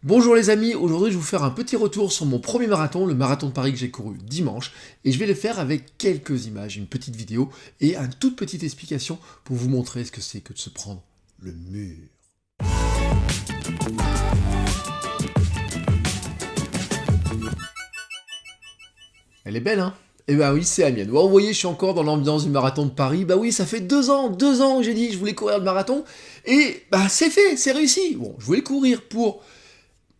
Bonjour les amis, aujourd'hui je vais vous faire un petit retour sur mon premier marathon, le marathon de Paris que j'ai couru dimanche, et je vais le faire avec quelques images, une petite vidéo et une toute petite explication pour vous montrer ce que c'est que de se prendre le mur. Elle est belle, hein? Eh ben oui, c'est la mienne. Bon, vous voyez, je suis encore dans l'ambiance du marathon de Paris. Bah oui, ça fait 2 ans que j'ai dit que je voulais courir le marathon, et bah c'est fait, c'est réussi. Bon, je voulais courir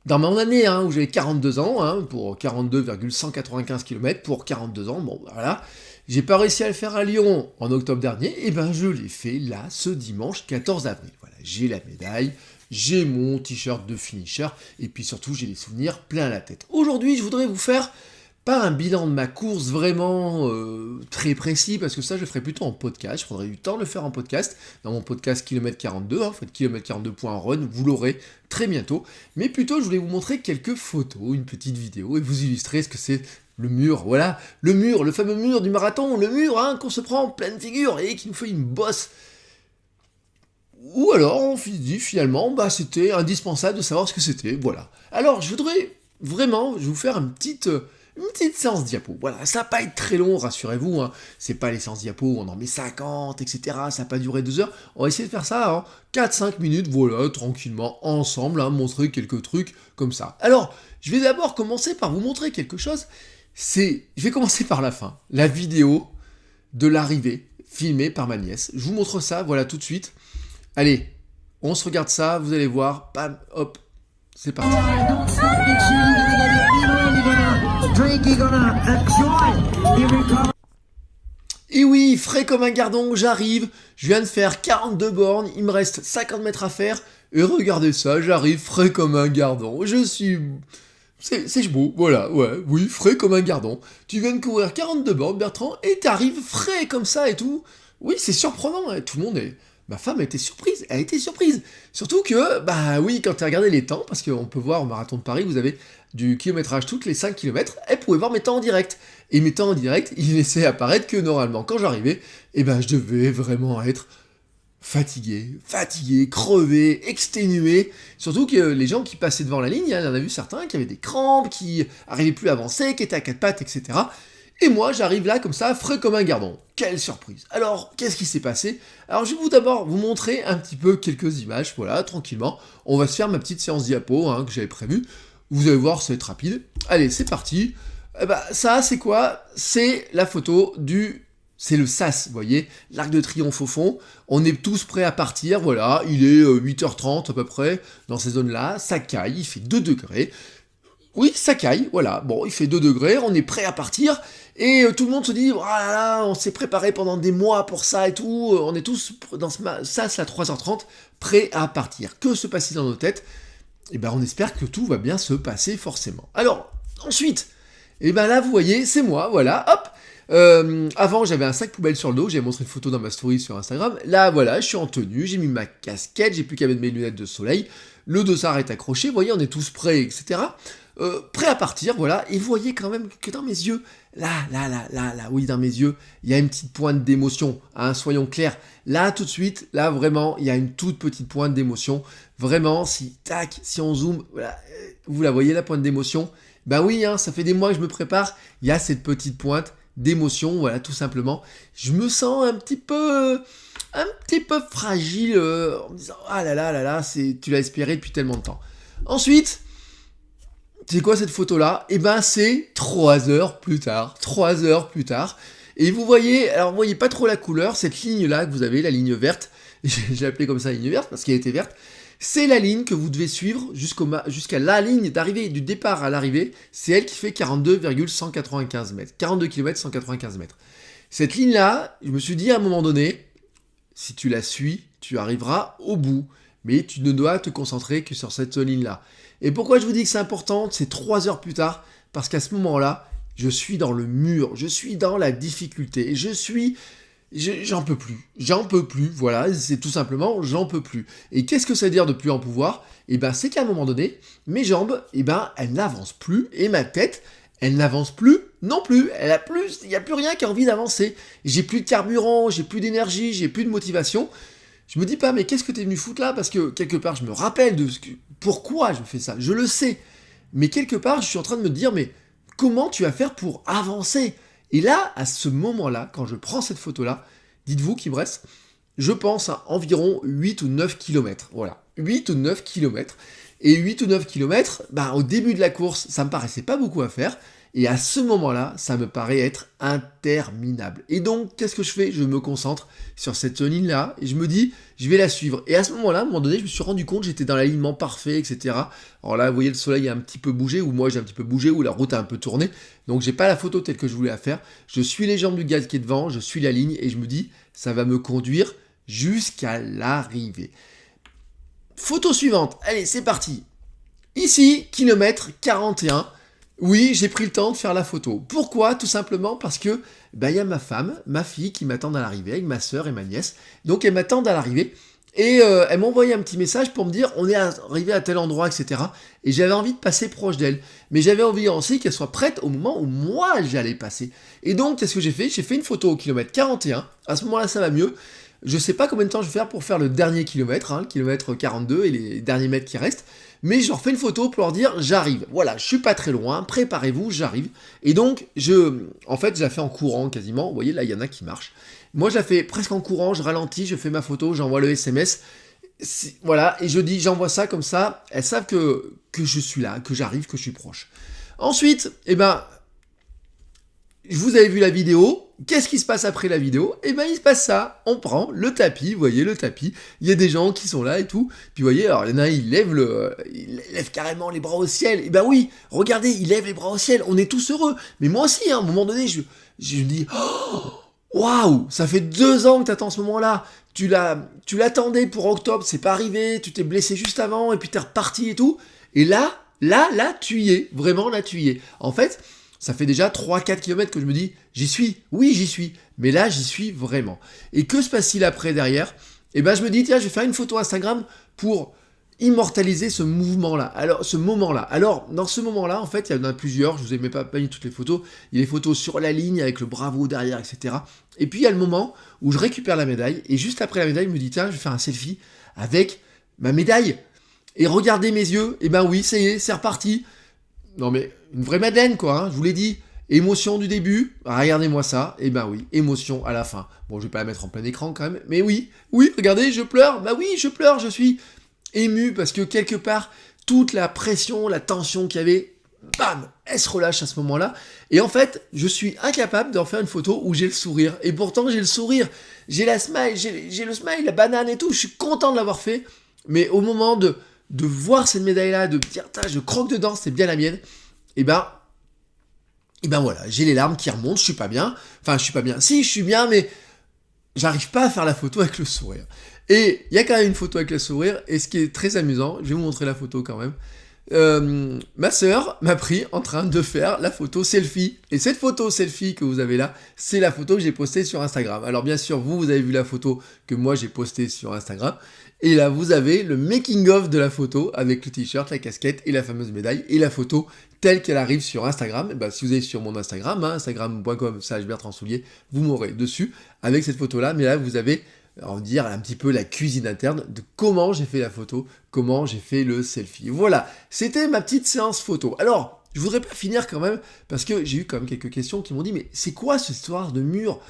dans mon année, où j'avais 42 ans, pour 42,195 km, pour 42 ans, bon voilà. J'ai pas réussi à le faire à Lyon en octobre dernier, et ben je l'ai fait là, ce dimanche 14 avril. Voilà, j'ai la médaille, j'ai mon t-shirt de finisher, et puis surtout j'ai des souvenirs plein la tête. Aujourd'hui, je voudrais vous faire pas un bilan de ma course vraiment très précis, parce que ça je le ferai plutôt en podcast, je prendrai du temps de le faire en podcast, dans mon podcast Kilomètre 42, faites kilomètre42.run, vous l'aurez très bientôt, mais plutôt je voulais vous montrer quelques photos, une petite vidéo, et vous illustrer ce que c'est le mur, voilà, le mur, le fameux mur du marathon, le mur qu'on se prend en pleine figure, et qui nous fait une bosse. Ou alors on se dit finalement, c'était indispensable de savoir ce que c'était, voilà. Alors je voudrais vraiment, je vais vous faire une petite séance diapo. Voilà, ça va pas être très long, rassurez-vous, c'est pas les séances diapo où on en met 50, etc. Ça va pas durer 2 heures. On va essayer de faire ça en 4-5 minutes, voilà, tranquillement, ensemble, montrer quelques trucs comme ça. Alors, je vais d'abord commencer par vous montrer quelque chose. Je vais commencer par la fin, la vidéo de l'arrivée, filmée par ma nièce. Je vous montre ça, voilà, tout de suite. Allez, on se regarde ça, vous allez voir, bam, hop, c'est parti. Et oui, frais comme un gardon, j'arrive, je viens de faire 42 bornes, il me reste 50 mètres à faire, et regardez ça, j'arrive frais comme un gardon, c'est beau, voilà, oui, frais comme un gardon. Tu viens de courir 42 bornes, Bertrand, et t'arrives frais comme ça et tout. Oui, c'est surprenant, tout le monde est... Ma femme a été surprise, elle a été surprise. Surtout que, oui, quand tu as regardé les temps, parce qu'on peut voir au marathon de Paris, vous avez du kilométrage toutes les 5 km, elle pouvait voir mes temps en direct. Et mes temps en direct, il laissait apparaître que normalement, quand j'arrivais, je devais vraiment être fatigué, crevé, exténué. Surtout que les gens qui passaient devant la ligne, il y en a vu certains qui avaient des crampes, qui arrivaient plus à avancer, qui étaient à 4 pattes, etc. Et moi, j'arrive là comme ça, frais comme un gardon. Quelle surprise. Alors, qu'est-ce qui s'est passé? Alors, je vais d'abord vous montrer un petit peu quelques images, voilà, tranquillement. On va se faire ma petite séance diapo que j'avais prévue. Vous allez voir, ça va être rapide. Allez, c'est parti. Ça, c'est quoi? C'est la photo c'est le sas, vous voyez, l'Arc de Triomphe au fond. On est tous prêts à partir, voilà, il est 8h30 à peu près, dans ces zones-là. Ça caille, il fait 2 degrés. Oui, ça caille, voilà, bon, il fait 2 degrés, on est prêt à partir, et tout le monde se dit, oh là là, on s'est préparé pendant des mois pour ça et tout, on est tous dans ça, c'est à 3h30, prêts à partir. Que se passe-t-il dans nos têtes? On espère que tout va bien se passer forcément. Alors, ensuite, là, vous voyez, c'est moi, voilà, hop. Avant, j'avais un sac poubelle sur le dos, j'avais montré une photo dans ma story sur Instagram. Là, voilà, je suis en tenue, j'ai mis ma casquette, j'ai plus qu'à mettre mes lunettes de soleil, le dossard est accroché, vous voyez, on est tous prêts, etc. Prêt à partir, voilà, et vous voyez quand même que dans mes yeux, là, oui, dans mes yeux, il y a une petite pointe d'émotion, soyons clairs, là, tout de suite, là, vraiment, il y a une toute petite pointe d'émotion, vraiment, si on zoome, voilà, vous la voyez, la pointe d'émotion, oui, ça fait des mois que je me prépare, il y a cette petite pointe d'émotion, voilà, tout simplement, je me sens un petit peu fragile, en me disant, ah là là, tu l'as espéré depuis tellement de temps. Ensuite, c'est quoi cette photo-là? C'est 3 heures plus tard. Et vous voyez, alors vous voyez pas trop la couleur, cette ligne-là que vous avez, la ligne verte, j'ai appelé comme ça la ligne verte parce qu'elle était verte, c'est la ligne que vous devez suivre jusqu'à la ligne d'arrivée, du départ à l'arrivée, c'est elle qui fait 42,195 mètres. 42 km 195 mètres. Cette ligne-là, je me suis dit à un moment donné, si tu la suis, tu arriveras au bout. Mais tu ne dois te concentrer que sur cette ligne-là. Et pourquoi je vous dis que c'est important? C'est 3 heures plus tard, parce qu'à ce moment-là, je suis dans le mur, je suis dans la difficulté, j'en peux plus, voilà, c'est tout simplement, j'en peux plus. Et qu'est-ce que ça veut dire de plus en pouvoir? C'est qu'à un moment donné, mes jambes, elles n'avancent plus, et ma tête, elle n'avance plus non plus, il n'y a plus rien qui a envie d'avancer. J'ai plus de carburant, j'ai plus d'énergie, j'ai plus de motivation. Je me dis pas, mais qu'est-ce que t'es venu foutre là? Parce que quelque part, je me rappelle pourquoi je fais ça. Je le sais. Mais quelque part, je suis en train de me dire, mais comment tu vas faire pour avancer? Et là, à ce moment-là, quand je prends cette photo-là, dites-vous qu'il me reste, je pense, à environ 8 ou 9 kilomètres. Voilà, 8 ou 9 kilomètres. Et 8 ou 9 kilomètres, au début de la course, ça me paraissait pas beaucoup à faire. Et à ce moment-là, ça me paraît être interminable. Et donc, qu'est-ce que je fais? Je me concentre sur cette ligne-là et je me dis, je vais la suivre. Et à ce moment-là, à un moment donné, je me suis rendu compte, j'étais dans l'alignement parfait, etc. Alors là, vous voyez, le soleil a un petit peu bougé, ou moi j'ai un petit peu bougé, ou la route a un peu tourné. Donc, j'ai pas la photo telle que je voulais la faire. Je suis les jambes du gars qui est devant, je suis la ligne et je me dis, ça va me conduire jusqu'à l'arrivée. Photo suivante. Allez, c'est parti. Ici, kilomètre 41. Oui, j'ai pris le temps de faire la photo. Pourquoi? Tout simplement parce que y a ma femme, ma fille qui m'attendent à l'arrivée, avec ma soeur et ma nièce. Donc elles m'attendent à l'arrivée. Et elles m'ont envoyé un petit message pour me dire on est arrivé à tel endroit, etc. Et j'avais envie de passer proche d'elles. Mais j'avais envie aussi qu'elles soient prêtes au moment où moi j'allais passer. Et donc, qu'est-ce que j'ai fait? J'ai fait une photo au kilomètre 41. À ce moment-là, ça va mieux. Je sais pas combien de temps je vais faire pour faire le dernier kilomètre, le kilomètre 42 et les derniers mètres qui restent. Mais je leur fais une photo pour leur dire j'arrive. Voilà, je suis pas très loin, préparez-vous, j'arrive. Et donc, en fait, je la fais en courant quasiment. Vous voyez, là, il y en a qui marchent. Moi, je la fais presque en courant, je ralentis, je fais ma photo, j'envoie le SMS. Voilà, et je dis, j'envoie ça comme ça. Elles savent que je suis là, que j'arrive, que je suis proche. Ensuite, vous avez vu la vidéo. Qu'est-ce qui se passe après la vidéo? Il se passe ça. On prend le tapis, vous voyez le tapis. Il y a des gens qui sont là et tout. Puis vous voyez, alors il y en a un, il lève carrément les bras au ciel. Et oui, regardez, il lève les bras au ciel. On est tous heureux. Mais moi aussi, à un moment donné, je me dis, waouh, ça fait 2 ans que t'attends ce moment-là. Tu l'attendais pour octobre, c'est pas arrivé. Tu t'es blessé juste avant et puis t'es reparti et tout. Et là, tu y es. Vraiment, là, tu y es. En fait, ça fait déjà 3-4 km que je me dis, j'y suis, oui j'y suis, mais là j'y suis vraiment. Et que se passe-t-il après derrière? Je me dis, tiens, je vais faire une photo Instagram pour immortaliser ce mouvement-là, ce moment-là. Alors, dans ce moment-là, en fait, il y en a plusieurs, je vous ai même pas mis toutes les photos, il y a les photos sur la ligne avec le bravo derrière, etc. Et puis il y a le moment où je récupère la médaille, et juste après la médaille, je me dis, tiens, je vais faire un selfie avec ma médaille. Et regardez mes yeux, oui, ça y est, c'est reparti. Non mais, une vraie Madeleine quoi, je vous l'ai dit. Émotion du début, regardez-moi ça, oui, émotion à la fin. Bon, je vais pas la mettre en plein écran quand même, mais oui, regardez, je pleure, oui, je pleure, je suis ému parce que quelque part, toute la pression, la tension qu'il y avait, bam, elle se relâche à ce moment-là. Et en fait, je suis incapable d'en faire une photo où j'ai le sourire. Et pourtant, j'ai le sourire, j'ai la smile, j'ai le smile, la banane et tout, je suis content de l'avoir fait. Mais au moment de voir cette médaille-là, de me dire, je croque dedans, c'est bien la mienne, voilà, j'ai les larmes qui remontent, je suis pas bien. Enfin, je suis pas bien. Si, je suis bien, mais j'arrive pas à faire la photo avec le sourire. Et il y a quand même une photo avec le sourire, et ce qui est très amusant, je vais vous montrer la photo quand même. Ma sœur m'a pris en train de faire la photo selfie. Et cette photo selfie que vous avez là, c'est la photo que j'ai postée sur Instagram. Alors bien sûr, vous avez vu la photo que moi j'ai postée sur Instagram. Et là, vous avez le making-of de la photo avec le t-shirt, la casquette et la fameuse médaille. Et la photo telle qu'elle arrive sur Instagram. Si vous allez sur mon Instagram, instagram.com/BertrandSoulier, vous m'aurez dessus avec cette photo-là. Mais là, vous avez, on va dire, un petit peu la cuisine interne de comment j'ai fait la photo, comment j'ai fait le selfie. Voilà, c'était ma petite séance photo. Alors, je voudrais pas finir quand même, parce que j'ai eu quand même quelques questions qui m'ont dit, mais c'est quoi cette histoire de mur?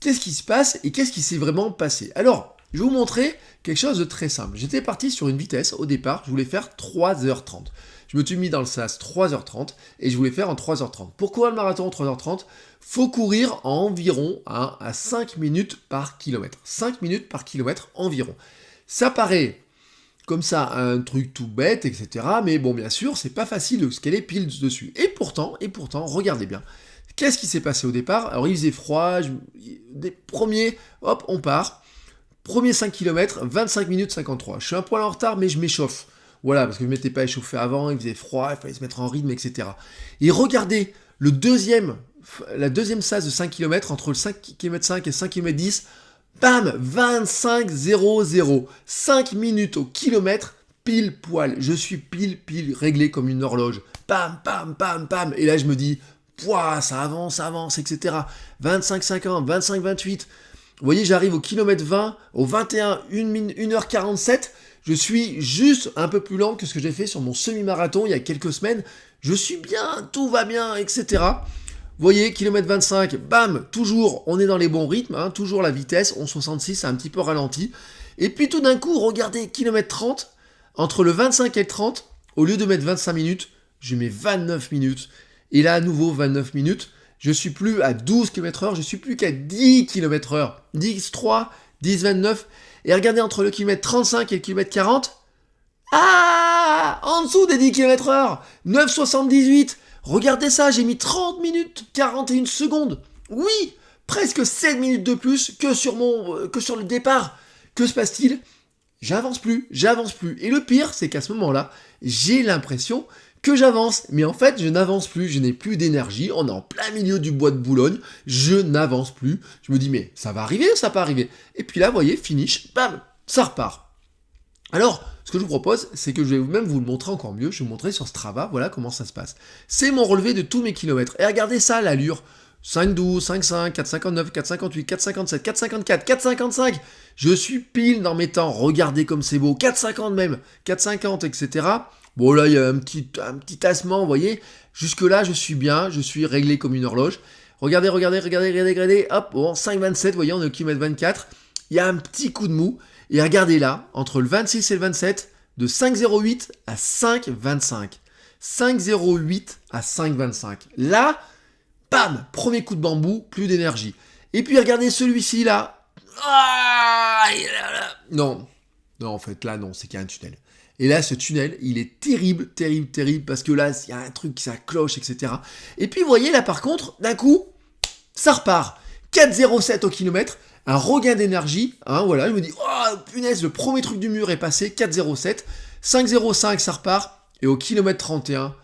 Qu'est-ce qui se passe et qu'est-ce qui s'est vraiment passé? Alors, je vais vous montrer quelque chose de très simple. J'étais parti sur une vitesse, au départ, je voulais faire 3h30. Je me suis mis dans le sas 3h30 et je voulais faire en 3h30. Pourquoi le marathon en 3h30? Faut courir environ à 5 minutes par kilomètre. 5 minutes par kilomètre environ. Ça paraît comme ça un truc tout bête, etc. Mais bon, bien sûr, c'est pas facile de se caler pile dessus. Et pourtant, regardez bien. Qu'est-ce qui s'est passé au départ? Alors, il faisait froid, des premiers, hop, on part. Premier 5 km, 25 minutes 53. Je suis un poil en retard, mais je m'échauffe. Voilà, parce que je ne m'étais pas échauffé avant, il faisait froid, il fallait se mettre en rythme, etc. Et regardez, la deuxième sas de 5 km, entre le 5 km 5 et 5 km 10, bam, 25,00. 5 minutes au kilomètre, pile poil. Je suis pile réglé comme une horloge. Pam, pam, pam, pam. Et là, je me dis, pouah, ça avance, etc. 25,50, 25,28. Vous voyez, j'arrive au kilomètre 20, au 21, 1h47. Je suis juste un peu plus lent que ce que j'ai fait sur mon semi-marathon il y a quelques semaines. Je suis bien, tout va bien, etc. Vous voyez, kilomètre 25, bam, toujours, on est dans les bons rythmes, hein, toujours la vitesse, 11,66, c'est un petit peu ralenti. Et puis tout d'un coup, regardez, kilomètre 30, entre le 25 et le 30, au lieu de mettre 25 minutes, je mets 29 minutes. Et là, à nouveau, 29 minutes. Je suis plus à 12 km/h, je suis plus qu'à 10 km/h. 10, 3, 10, 29. Et regardez, entre le kilomètre 35 et le kilomètre 40, ah, en dessous des 10 km/h, 9,78. Regardez ça, j'ai mis 30 minutes, 41 secondes. Oui, presque 7 minutes de plus que sur le départ. Que se passe-t-il ? J'avance plus. Et le pire, c'est qu'à ce moment-là, j'ai l'impression que j'avance. Mais en fait, je n'avance plus. Je n'ai plus d'énergie. On est en plein milieu du bois de Boulogne. Je n'avance plus. Je me dis, mais ça va arriver ou ça va pas arriver ? Et puis là, vous voyez, finish, bam, ça repart. Alors, ce que je vous propose, c'est que je vais même vous le montrer encore mieux. Je vais vous montrer sur Strava, voilà comment ça se passe. C'est mon relevé de tous mes kilomètres. Et regardez ça, l'allure. 5,12, 5,5, 4,59, 4,58, 4,57, 4,54, 4,55. Je suis pile dans mes temps. Regardez comme c'est beau. 4,50 même. 4,50, etc. Bon, là, il y a un petit tassement, vous voyez. Jusque-là, je suis bien. Je suis réglé comme une horloge. Regardez. Hop, bon, 5,27, vous voyez, on est au kilomètre 24. Il y a un petit coup de mou. Et regardez là, entre le 26 et le 27, de 5,08 à 5,25. 5,08 à 5,25. Là, bam, premier coup de bambou, plus d'énergie. Et puis regardez celui-ci là. Ah, non, en fait, là, non, c'est qu'il y a un tunnel. Et là, ce tunnel, il est terrible, parce que là, il y a un truc, ça cloche, etc. Et puis, vous voyez, là, par contre, d'un coup, ça repart. 4,07 au kilomètre. Un regain d'énergie, hein, voilà, je me dis, oh punaise, le premier truc du mur est passé, 4,07, 5,05 ça repart, et au kilomètre 31,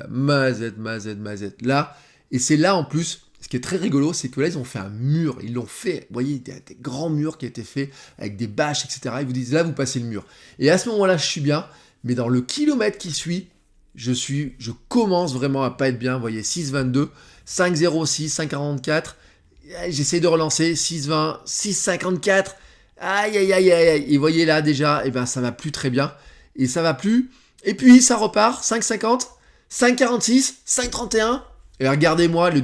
mazette, là, et c'est là en plus, ce qui est très rigolo, c'est que là, ils ont fait un mur, ils l'ont fait, vous voyez, des grands murs qui étaient faits avec des bâches, etc., ils vous disent, là, vous passez le mur. Et à ce moment-là, je suis bien, mais dans le kilomètre qui suit, je commence vraiment à pas être bien, vous voyez, 6,22, 5,06, 5,44, j'essaie de relancer, 6,20, 6,54, aïe, et vous voyez là déjà, et ben ça va plus très bien, et ça va plus, et puis ça repart, 5,50, 5,46, 5,31, et regardez-moi, la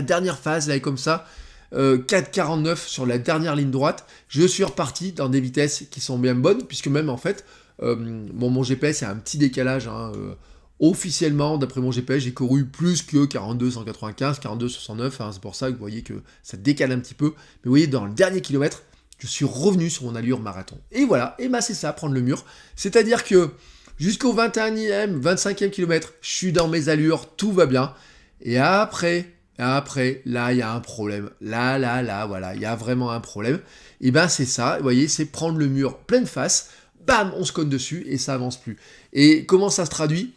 dernière phase, là, est comme ça, 4,49 sur la dernière ligne droite, je suis reparti dans des vitesses qui sont bien bonnes, puisque même en fait, mon GPS, il y a un petit décalage, hein, officiellement, d'après mon GPS, j'ai couru plus que 42,195, 42,69, hein, c'est pour ça que vous voyez que ça décale un petit peu. Mais vous voyez, dans le dernier kilomètre, je suis revenu sur mon allure marathon. Et voilà, et bah c'est ça, prendre le mur. C'est-à-dire que jusqu'au 21e, 25e kilomètre, je suis dans mes allures, tout va bien. Et après, là, il y a un problème. Là, voilà, il y a vraiment un problème. Et ben c'est ça, vous voyez, c'est prendre le mur pleine face, bam, on se cogne dessus et ça avance plus. Et comment ça se traduit ?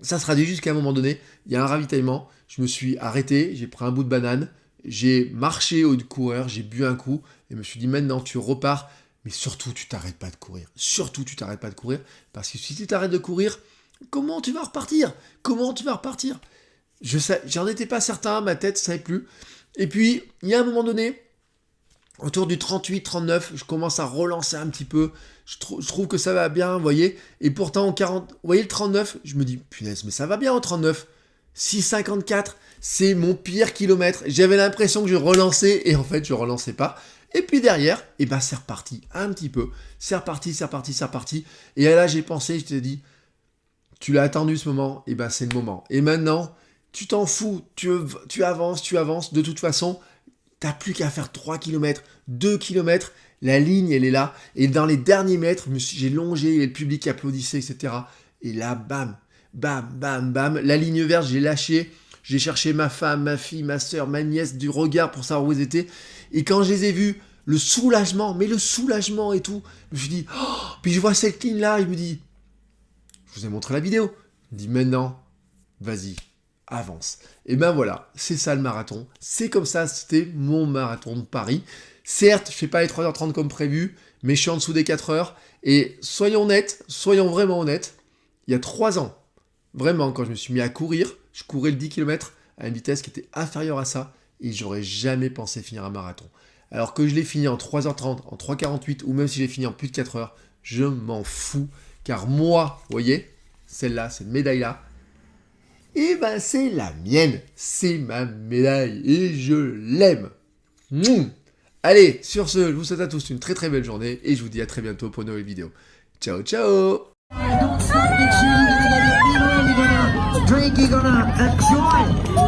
Ça se traduit jusqu'à un moment donné, il y a un ravitaillement, je me suis arrêté, j'ai pris un bout de banane, j'ai marché au coureur, j'ai bu un coup, et je me suis dit maintenant tu repars, mais surtout tu t'arrêtes pas de courir. Parce que si tu t'arrêtes de courir, comment tu vas repartir ? J'en étais pas certain, ma tête ne savait plus. Et puis, il y a un moment donné, autour du 38-39, je commence à relancer un petit peu. Je trouve que ça va bien, vous voyez. Et pourtant, au 40, vous voyez le 39, je me dis, punaise, mais ça va bien au 39. 6,54, c'est mon pire kilomètre. J'avais l'impression que je relançais, et en fait, je relançais pas. Et puis derrière, et ben c'est reparti un petit peu. C'est reparti. Et là, j'ai pensé, je t'ai dit, tu l'as attendu ce moment, et ben c'est le moment. Et maintenant, tu t'en fous, tu avances. De toute façon, t'as plus qu'à faire 3 km, 2 km, la ligne elle est là, et dans les derniers mètres, j'ai longé, et le public applaudissait, etc. Et là, bam, la ligne verte, j'ai lâché, j'ai cherché ma femme, ma fille, ma soeur, ma nièce, du regard pour savoir où ils étaient, et quand je les ai vus, le soulagement et tout, je me suis dit, oh, puis je vois cette ligne là, je me dis, je vous ai montré la vidéo, je me dis maintenant, vas-y, avance. Et ben voilà, c'est ça le marathon. C'est comme ça, c'était mon marathon de Paris. Certes, je fais pas les 3h30 comme prévu, mais je suis en dessous des 4 heures. Et soyons vraiment honnêtes, il y a 3 ans, vraiment, quand je me suis mis à courir, je courais le 10 km à une vitesse qui était inférieure à ça. et j'aurais jamais pensé finir un marathon. Alors que je l'ai fini en 3h30, en 3h48, ou même si j'ai fini en plus de 4 heures, je m'en fous. Car moi, vous voyez, celle-là, cette médaille-là, et ben c'est la mienne. C'est ma médaille et je l'aime. Allez, sur ce, je vous souhaite à tous une très très belle journée et je vous dis à très bientôt pour une nouvelle vidéo. Ciao, ciao! Don't stop, make sure you're gonna drink, you're gonna enjoy.